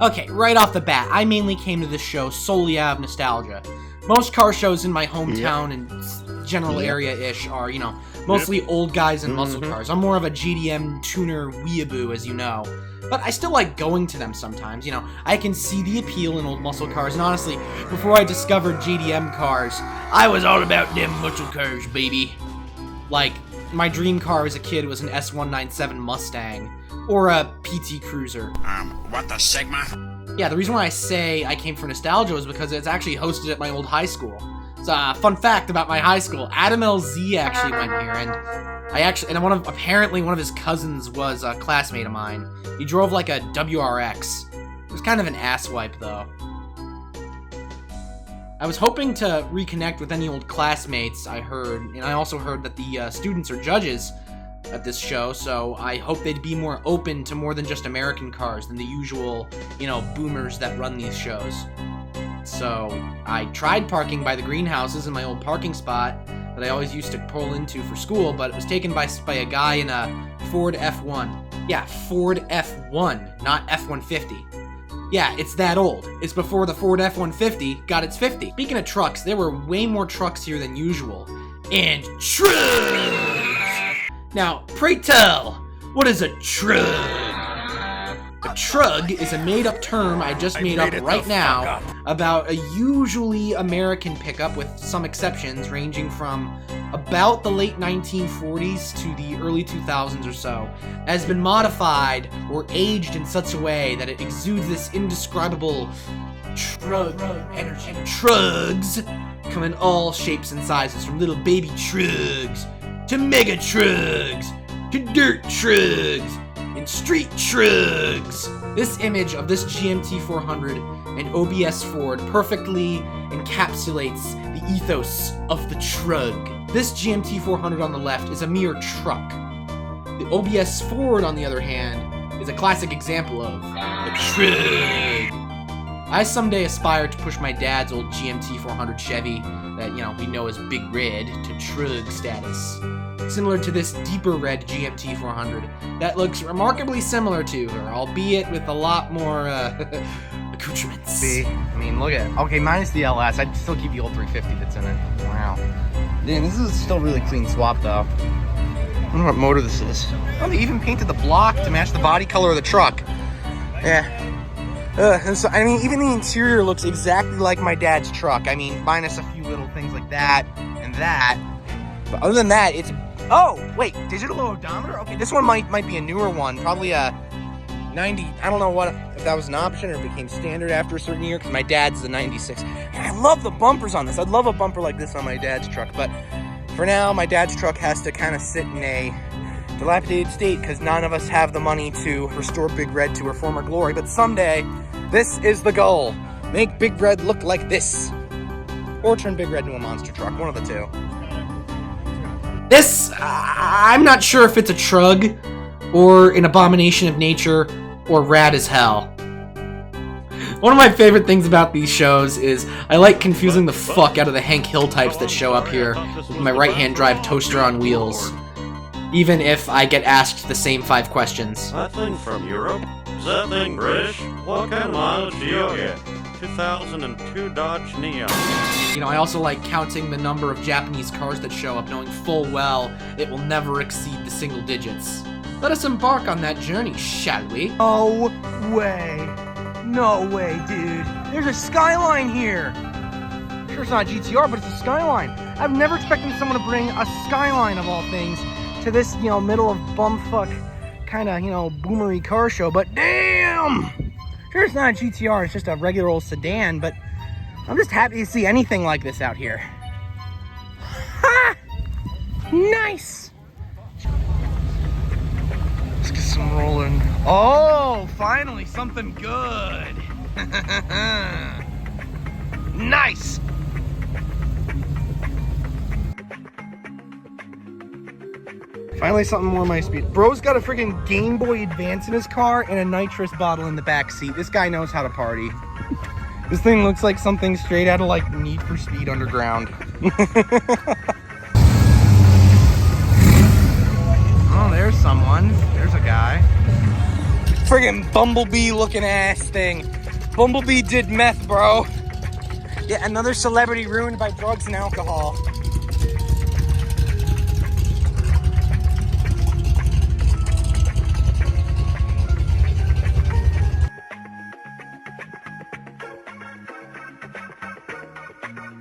Okay, right off the bat, I mainly came to this show solely out of nostalgia. Most car shows in my hometown and general area-ish are, mostly old guys in muscle cars. I'm more of a GDM tuner weeaboo, as you know. But I still like going to them sometimes, I can see the appeal in old muscle cars, and honestly, before I discovered GDM cars, I was all about them muscle cars, baby. Like, my dream car as a kid was an S197 Mustang, or a PT Cruiser. What the Sigma? Yeah, the reason why I say I came for nostalgia was because it's actually hosted at my old high school. It's a fun fact about my high school. Adam LZ actually went here, and apparently one of his cousins was a classmate of mine. He drove like a WRX. It was kind of an asswipe, though. I was hoping to reconnect with any old classmates, I heard, and I also heard that the students are judges at this show, so I hope they'd be more open to more than just American cars than the usual, boomers that run these shows. So I tried parking by the greenhouses in my old parking spot that I always used to pull into for school, but it was taken by a guy in a Ford F1. Yeah, Ford F1, not F-150. Yeah, it's that old. It's before the Ford F-150 got its 50. Speaking of trucks, there were way more trucks here than usual. And trucks! Now, pray tell, what is a trug? A trug is a made-up term I just made up right now about a usually American pickup with some exceptions ranging from about the late 1940s to the early 2000s or so, has been modified or aged in such a way that it exudes this indescribable trug energy. Trugs come in all shapes and sizes, from little baby trugs to mega trugs, to dirt trugs, and street trugs. This image of this GMT 400 and OBS Ford perfectly encapsulates the ethos of the trug. This GMT 400 on the left is a mere truck. The OBS Ford, on the other hand, is a classic example of a trug. I someday aspire to push my dad's old GMT 400 Chevy that, we know as Big Red to trug status. Similar to this deeper red GMT 400 that looks remarkably similar to her, albeit with a lot more accoutrements. See, look at it. Okay, minus the LS, I'd still keep the old 350 that's in it. Wow. Damn, this is still really clean swap, though. I wonder what motor this is. Oh, they even painted the block to match the body color of the truck. Yeah. And so, even the interior looks exactly like my dad's truck. Minus a few little things like that and that. But other than that, it's... Oh, wait, digital odometer? Okay, this one might be a newer one. Probably a 90... I don't know if that was an option or it became standard after a certain year, because my dad's the 96. And I love the bumpers on this. I'd love a bumper like this on my dad's truck. But for now, my dad's truck has to kind of sit in a dilapidated state because none of us have the money to restore Big Red to her former glory. But someday, this is the goal. Make Big Red look like this. Or turn Big Red into a monster truck. One of the two. This, I'm not sure if it's a trug, or an abomination of nature, or rad as hell. One of my favorite things about these shows is I like confusing the fuck out of the Hank Hill types that show up here with my right-hand drive toaster on wheels, even if I get asked the same 5 questions. That thing from Europe? Is that thing British? What kind of mileage do you get? 2002 Dodge Neon. I also like counting the number of Japanese cars that show up, knowing full well it will never exceed the single digits. Let us embark on that journey, shall we? No way. No way, dude. There's a Skyline here. Sure, it's not a GTR, but it's a Skyline. I've never expected someone to bring a Skyline, of all things, to this, middle of bumfuck kind of, boomery car show, but damn! Sure, it's not a GTR, it's just a regular old sedan, but I'm just happy to see anything like this out here. Ha! Nice! Let's get some rolling. Oh, finally, something good. Nice! Finally, something more my speed. Bro's got a freaking Game Boy Advance in his car and a nitrous bottle in the back seat. This guy knows how to party. This thing looks like something straight out of like Need for Speed Underground. Oh, there's someone. There's a guy. friggin' Bumblebee looking ass thing. Bumblebee did meth, bro. Yeah, another celebrity ruined by drugs and alcohol.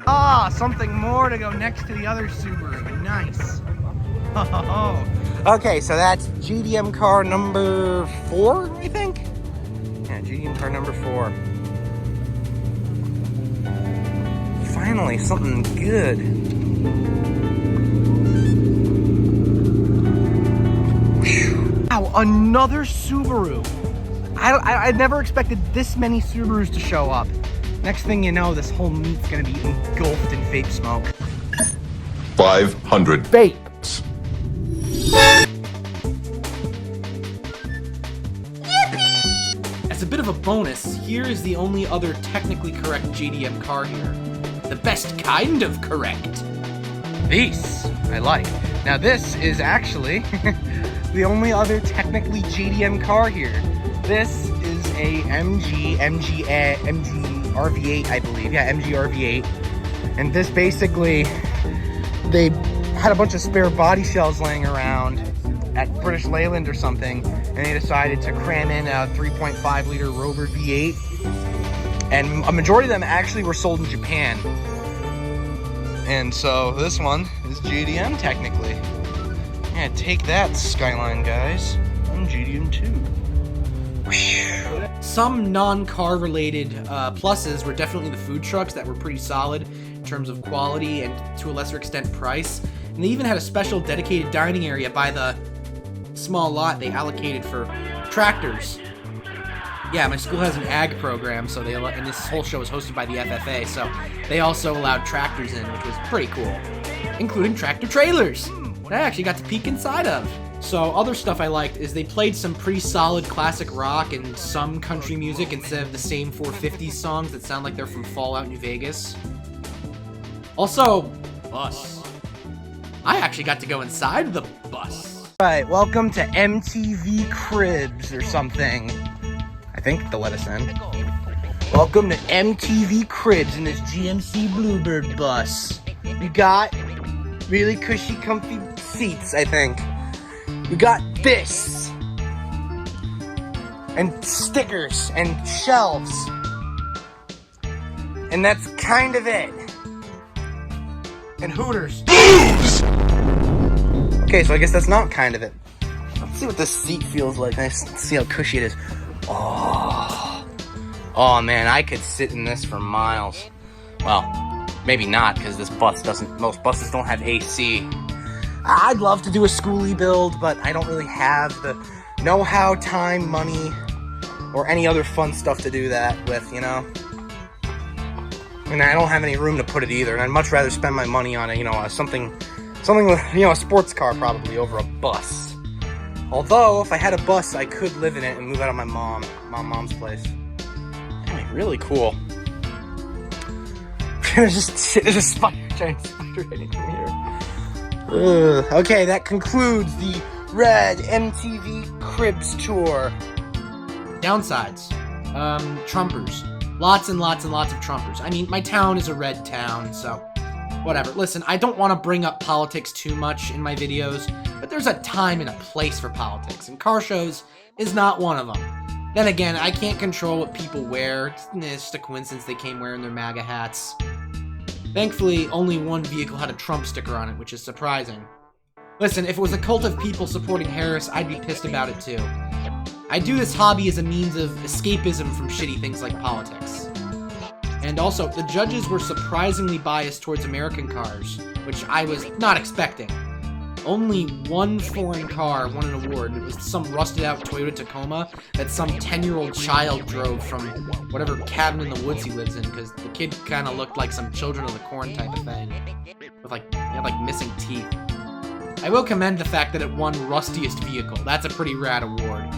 Ah, something more to go next to the other Subaru. Nice. Oh. Okay, so that's GDM car number 4, I think? Yeah, GDM car number 4. Finally, something good. Wow, another Subaru. I never expected this many Subarus to show up. Next thing you know, this whole meat's gonna be engulfed in vape smoke. 500 Vapes. As a bit of a bonus, here is the only other technically correct GDM car here. The best kind of correct. This I like. Now this is actually the only other technically GDM car here. This is a MG RV8, I believe. Yeah, MG RV8. And this basically, they had a bunch of spare body shells laying around at British Leyland or something, and they decided to cram in a 3.5 liter Rover V8. And a majority of them actually were sold in Japan. And so this one is GDM technically. Yeah, take that, Skyline guys. I'm GDM too. Some non-car related pluses were definitely the food trucks that were pretty solid in terms of quality and to a lesser extent price. And they even had a special dedicated dining area by the small lot they allocated for tractors. Yeah, my school has an ag program, so and this whole show is hosted by the FFA, so they also allowed tractors in, which was pretty cool, including tractor trailers that I actually got to peek inside of. So other stuff I liked is they played some pretty solid classic rock and some country music instead of the same 450s songs that sound like they're from Fallout New Vegas. Also, bus. I actually got to go inside the bus. Alright, welcome to MTV Cribs or something. I think they'll let us in. Welcome to MTV Cribs in this GMC Bluebird bus. We got really cushy, comfy seats, I think. We got this. And stickers and shelves. And that's kind of it. And Hooters. Okay, so I guess that's not kind of it. Let's see what this seat feels like. Let's see how cushy it is. Oh man, I could sit in this for miles. Well, maybe not, because most buses don't have AC. I'd love to do a schoolie build, but I don't really have the know-how, time, money, or any other fun stuff to do that with, you know? And I don't have any room to put it either, and I'd much rather spend my money on something with, a sports car probably over a bus. Although, if I had a bus, I could live in it and move out of my mom's place. Anyway, really cool. There's a giant spider hitting from here. Okay, that concludes the Red MTV Cribs tour. Downsides. Trumpers. Lots and lots and lots of Trumpers. I mean, my town is a red town, so whatever. Listen, I don't want to bring up politics too much in my videos, but there's a time and a place for politics, and car shows is not one of them. Then again, I can't control what people wear. It's just a coincidence they came wearing their MAGA hats. Thankfully, only one vehicle had a Trump sticker on it, which is surprising. Listen, if it was a cult of people supporting Harris, I'd be pissed about it too. I do this hobby as a means of escapism from shitty things like politics. And also, the judges were surprisingly biased towards American cars, which I was not expecting. Only one foreign car won an award, and it was some rusted-out Toyota Tacoma that some 10-year-old child drove from whatever cabin in the woods he lives in, because the kid kind of looked like some Children of the Corn type of thing, with he had missing teeth. I will commend the fact that it won Rustiest Vehicle. That's a pretty rad award.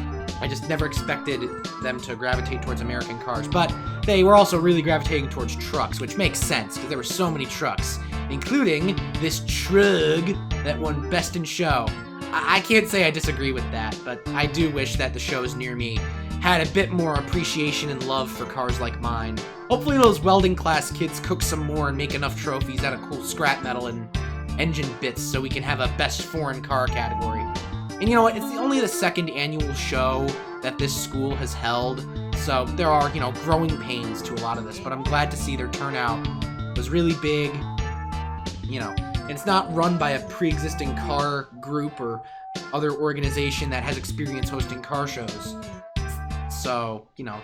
I just never expected them to gravitate towards American cars, but they were also really gravitating towards trucks, which makes sense, because there were so many trucks, including this truck that won Best in Show. I can't say I disagree with that, but I do wish that the shows near me had a bit more appreciation and love for cars like mine. Hopefully those welding class kids cook some more and make enough trophies out of cool scrap metal and engine bits so we can have a best foreign car category. And you know what, it's only the second annual show that this school has held, so there are, you know, growing pains to a lot of this, but I'm glad to see their turnout was really big. You know, it's not run by a pre-existing car group or other organization that has experience hosting car shows. So, you know,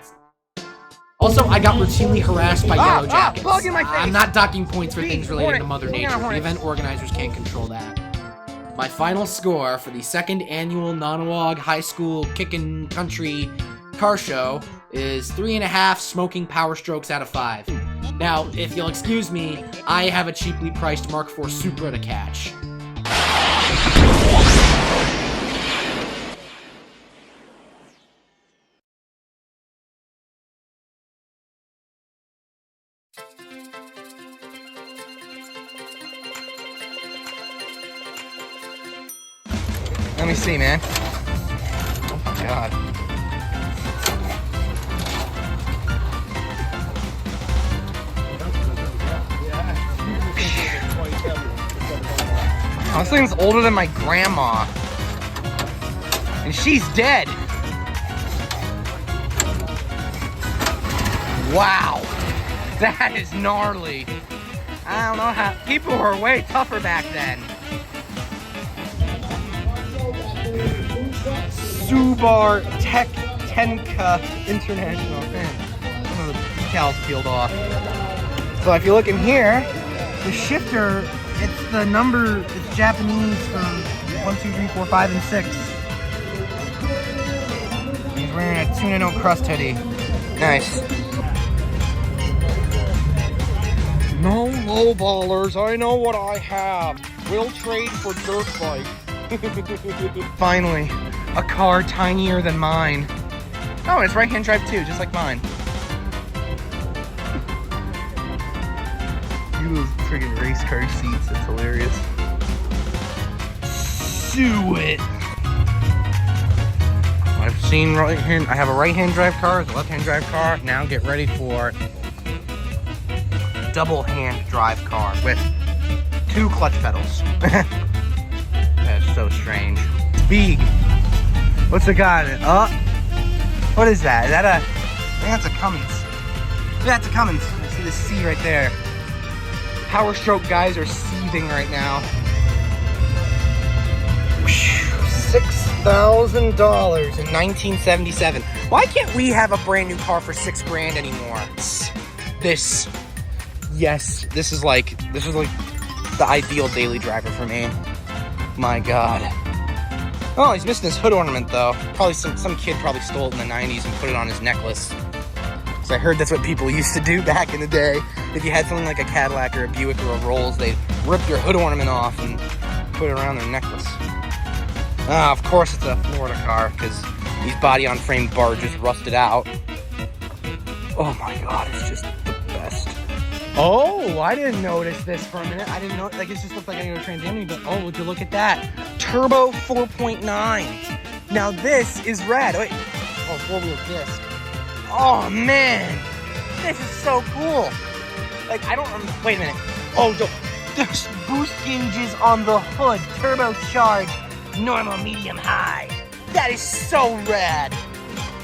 also, I got routinely harassed by Yellow Jackets. Bug in my face. I'm not docking points for things related Hornet. to Mother Yeah, Nature. The Hornet. event organizers can't control that. My final score for the second annual Nonawag High School Kickin' Country Car Show is 3.5 smoking power strokes out of 5. Now, if you'll excuse me, I have a cheaply priced Mark IV Supra to catch. Let me see, man. Oh my god. Oh, this thing's older than my grandma. And she's dead. Wow. That is gnarly. I don't know how. People were way tougher back then. Subar Tech Tenka International. Man, some of the decals peeled off. So if you look in here, the shifter, it's the number, it's Japanese for 1, 2, 3, 4, 5, and 6. He's wearing a tuna no crust hoodie. Nice. No lowballers, I know what I have. We'll trade for dirt bike. Finally, a car tinier than mine. Oh, it's right-hand drive too, just like mine. You those friggin' race car seats, that's hilarious. Sue it. I've seen right-hand, I have a right-hand drive car, a left-hand drive car. Now get ready for double-hand drive car with 2 clutch pedals. That's so strange. Big. What's it got? What is that? Is that a? I think that's a Cummins. Yeah, that's a Cummins. I see the C right there. Power stroke guys are seething right now. $6,000 in 1977. Why can't we have a brand new car for $6 grand anymore? This is like the ideal daily driver for me. My God. Oh, he's missing his hood ornament though. Probably some kid probably stole it in the 90s and put it on his necklace. Because I heard that's what people used to do back in the day. If you had something like a Cadillac or a Buick or a Rolls, they'd rip your hood ornament off and put it around their necklace. Ah, of course it's a Florida car because these body-on-frame barges rusted out. Oh my God, it's just the best. Oh, I didn't notice this for a minute. I didn't know, like, it just looked like a Trans Am, but oh, would you look at that? Turbo 4.9. Now this is rad. Wait, oh, 4-wheel disc. Oh man, this is so cool. Like, I don't, wait a minute. Oh, there's boost gauges on the hood, turbocharged, normal, medium, high. That is so rad. I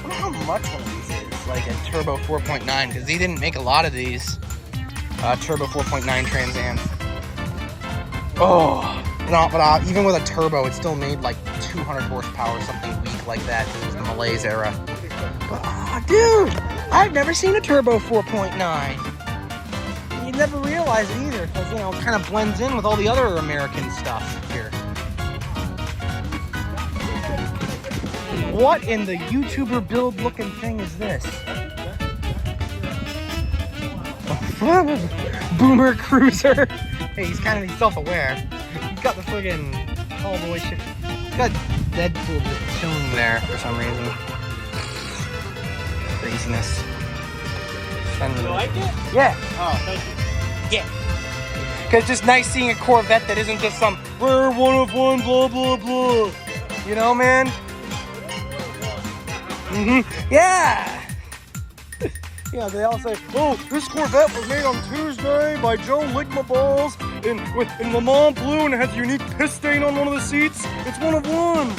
wonder how much one of these is, like a Turbo 4.9, because they didn't make a lot of these. Turbo 4.9 Trans Ams. Oh, no, but even with a turbo, it still made like 200 horsepower, something weak like that. It was the Malaise era. But, oh, dude, I've never seen a Turbo 4.9. You'd never realize it either, because, you know, it kind of blends in with all the other American stuff here. What in the YouTuber build looking thing is this? Boomer Cruiser. Hey, he's kind of self-aware. He's got the friggin' all the way shit. He's got Deadpool just chilling there for some reason. Craziness. You like it? Yeah. Oh, thank you. Yeah. Because it's just nice seeing a Corvette that isn't just some, we're one of one, blah, blah, blah. You know, man? Yeah! Yeah, they all say, oh, this Corvette was made on Tuesday by Joe Ligmaballs in Le Mans Blue, and it has a unique piss stain on one of the seats. It's one of one.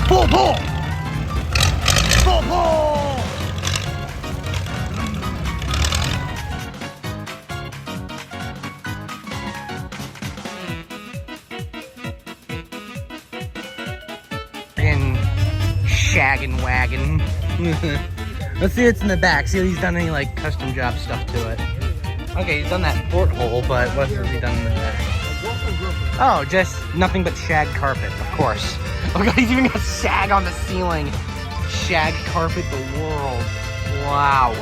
Pull, pull! Pull, pull! Shaggin' wagon. Let's see what's in the back. See if he's done any like custom job stuff to it. Okay, he's done that porthole, but what has he done in the back? Oh, just nothing but shag carpet, of course. Oh god, he's even got shag on the ceiling. Shag carpet the world. Wow.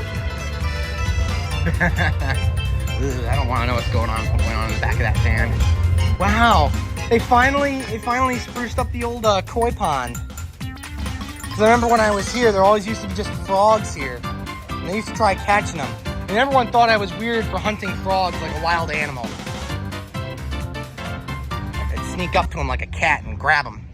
Ugh, I don't want to know what's going on in the back of that van. Wow, they finally spruced up the old koi pond. Because I remember when I was here, there always used to be just frogs here. And they used to try catching them. And everyone thought I was weird for hunting frogs like a wild animal. I'd sneak up to them like a cat and grab them.